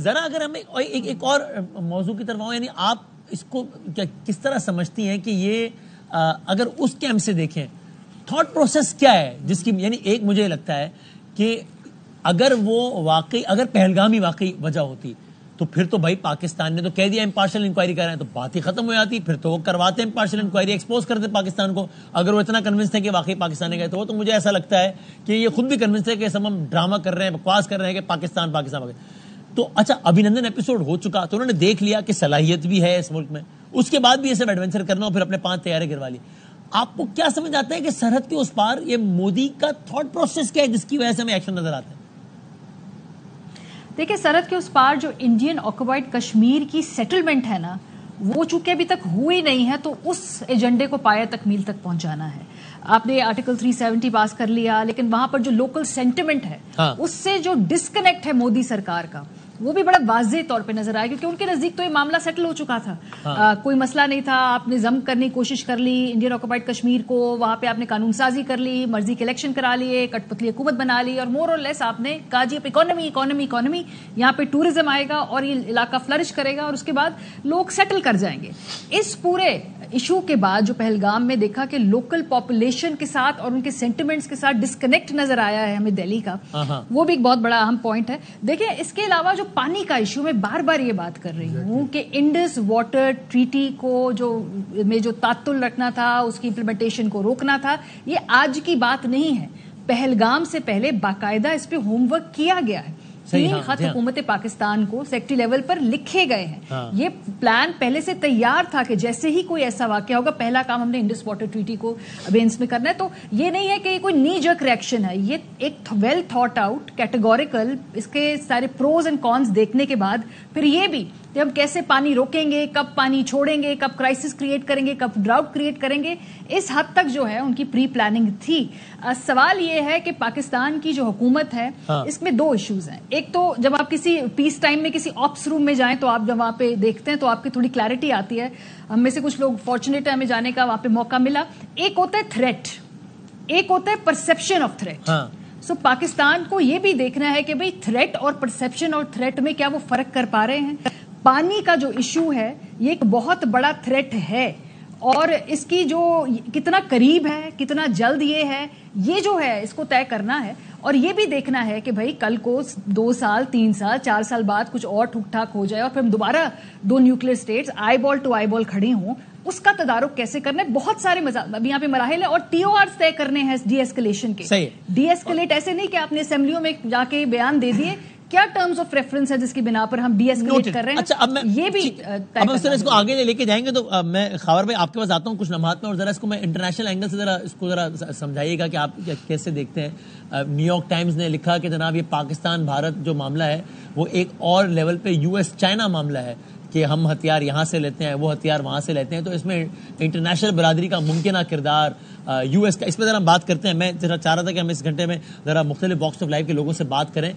ذرا اگر ہم ایک اور موضوع کی طرف آؤں، یعنی آپ اس کو کس طرح سمجھتی ہیں کہ یہ اگر اس کیمپ سے دیکھیں تھاٹ پروسیس کیا ہے جس کی، یعنی ایک مجھے لگتا ہے کہ اگر وہ واقعی اگر پہلگام ہی واقعی وجہ ہوتی تو پھر تو بھائی پاکستان نے تو کہہ دیا امپارشل انکوائری کر رہے ہیں تو بات ہی ختم ہو جاتی، پھر تو وہ کرواتے امپارشل انکوائری، ایکسپوز کرتے پاکستان کو. اگر وہ اتنا کنونس تھے کہ واقعی پاکستان نے گئے تو مجھے ایسا لگتا ہے کہ یہ خود بھی کنونس تھے کہ ہم ڈرامہ کر رہے ہیں، بکواس کر رہے ہیں کہ پاکستان. تو اچھا ابھینندن ایپیسوڈ ہو چکا تو انہوں نے دیکھ لیا کہ صلاحیت بھی ہے اس ملک میں، اس کے بعد بھی یہ سب ایڈونچر کرنا اور پھر اپنے 5 طیارے گروا لی. آپ کو کیا سمجھ آتا ہے کہ سرحد کے اس پار یہ مودی کا تھاٹ پروسیس کیا ہے جس کی وجہ سے ہمیں ایکشن نظر آتا ہے؟ دیکھیں، سرحد کے اس پار جو انڈین آکوپائڈ کشمیر کی سیٹلمنٹ ہے نا، وہ چونکہ ابھی تک ہوئی نہیں ہے تو اس ایجنڈے کو پایہ تکمیل تک پہنچانا ہے. آپ نے آرٹیکل 370 پاس کر لیا، لیکن وہاں پر جو لوکل سینٹیمنٹ ہے اس سے جو ڈسکنیکٹ ہے مودی سرکار کا، وہ بھی بڑا واضح طور پہ نظر آیا، کیونکہ ان کے نزدیک تو یہ معاملہ سیٹل ہو چکا تھا. کوئی مسئلہ نہیں تھا، آپ نے ضم کرنے کی کوشش کر لی انڈین آکوپائڈ کشمیر کو، وہاں پہ آپ نے قانون سازی کر لی، مرضی کے الیکشن کرا لیے، کٹ پتلی حکومت بنا لی، اور مور اور لیس آپ نے کہا جی اب اکانومی یہاں پہ ٹورزم آئے گا اور یہ علاقہ فلرش کرے گا اور اس کے بعد لوگ سیٹل کر جائیں گے. اس پورے ایشو کے بعد جو پہلگام میں دیکھا کہ لوکل پاپولیشن کے ساتھ اور ان کے سینٹیمنٹس کے ساتھ ڈسکنیکٹ نظر آیا ہے ہمیں دہلی کا، وہ بھی ایک بہت بڑا اہم پوائنٹ ہے. دیکھیں، اس کے علاوہ جو پانی کا ایشو، میں بار بار یہ بات کر رہی ہوں کہ انڈس واٹر ٹریٹی کو جو تعطل رکھنا تھا، اس کی امپلیمنٹیشن کو روکنا تھا، یہ آج کی بات نہیں ہے. پہلگام سے پہلے باقاعدہ اس پہ ہوم ورک کیا گیا ہے. 3 خط حکومت پاکستان کو سیکٹری لیول پر لکھے گئے ہیں. یہ پلان پہلے سے تیار تھا کہ جیسے ہی کوئی ایسا واقعہ ہوگا پہلا کام ہم نے انڈس واٹر ٹریٹی کو ابینس میں کرنا ہے. تو یہ نہیں ہے کہ یہ کوئی نی جرک ریئیکشن ہے، یہ ایک ویل تھاٹ آؤٹ کیٹیگوریکل، اس کے سارے پروز اینڈ کونز دیکھنے کے بعد پھر یہ بھی کہ ہم کیسے پانی روکیں گے، کب پانی چھوڑیں گے، کب کرائسس کریٹ کریں گے، کب ڈراؤٹ کریٹ کریں گے، اس حد تک جو ہے ان کی پری پلاننگ تھی. سوال یہ ہے کہ پاکستان کی جو حکومت ہے اس میں 2 ایشوز ہیں. ایک تو جب آپ کسی پیس ٹائم میں کسی آپس روم میں جائیں تو آپ جب وہاں پہ دیکھتے ہیں تو آپ کی تھوڑی کلیئرٹی آتی ہے. ہم میں سے کچھ لوگ فارچونیٹ ہے، ہمیں جانے کا وہاں پہ موقع ملا. ایک ہوتا ہے تھریٹ، ایک ہوتا ہے پرسپشن آف تھریٹ. سو پاکستان کو یہ بھی دیکھنا ہے کہ بھئی تھریٹ اور پرسپشن اور تھریٹ میں کیا وہ فرق کر پا رہے ہیں. پانی کا جو ایشو ہے یہ ایک بہت بڑا تھریٹ ہے، اور اس کی جو کتنا قریب ہے، کتنا جلد یہ ہے، یہ جو ہے اس کو طے کرنا ہے. اور یہ بھی دیکھنا ہے کہ بھائی کل کو 2 سال 3 سال 4 سال بعد کچھ اور ٹھوک ٹھاک ہو جائے اور پھر دوبارہ 2 nuclear states eyeball to eyeball کھڑی ہوں، اس کا تدارک کیسے کرنا ہے. بہت سارے ابھی یہاں پہ مراحل ہے اور ٹی او آر طے کرنے ہیں ڈی ایسکلیشن کے. ڈی ایسکلیٹ ایسے نہیں کہ آپ نے اسمبلیوں میں جا کے بیان دے دیے، کیا ٹرمز آف ریفرنس ہے جس کی بنا پر ہم ڈی ایسکلیٹ کر رہے ہیں. اچھا، اب یہ بھی اس کو آگے لے کے جائیں گے تو میں خاور بھائی آپ کے پاس آتا ہوں کچھ لمحات میں، اور ذرا اس کو میں انٹرنیشنل اینگل سے اس کو ذرا سمجھائیے گا کہ آپ کیسے دیکھتے ہیں. نیو یارک ٹائمز نے لکھا کہ جناب یہ پاکستان بھارت جو معاملہ ہے وہ ایک اور لیول پہ یو ایس چائنا معاملہ ہے کہ ہم ہتھیار یہاں سے لیتے ہیں، وہ ہتھیار وہاں سے لیتے ہیں. تو اس میں انٹرنیشنل برادری کا ممکنہ کردار یو ایس کا، اس پہ ذرا ہم بات کرتے ہیں. میں ذرا چاہ رہا تھا کہ ہم اس گھنٹے میں ذرا مختلف باکس آف لائف کے لوگوں سے بات کریں.